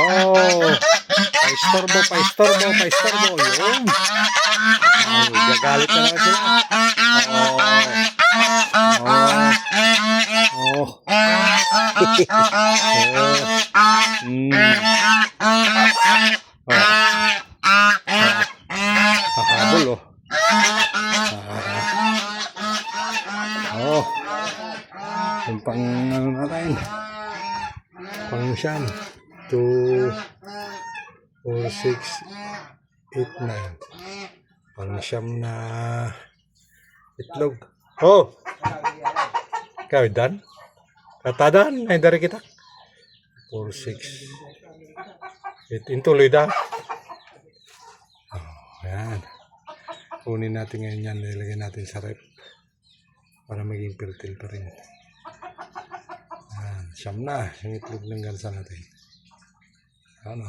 Oh, paistorbo, paistorbo, paistorbo. Yun. Oh, gagalit na naman sila. Oh. Oh. Hahabol oh. Oh. Yung pang ano natin. Pang siyam. 2, 4, 6, 8, 9. Pang siyam na itlog. Oh! Ikaw, Dan? Katadan, ay dari kita. 4, 6, 8. Intuloy da. Oh, ayan. Kunin natin ngayon yan. Nilagay natin sa rep. Para maging fertile pa rin. Ayan. Siyam na. Yung itlog ng gansa natin. Ano?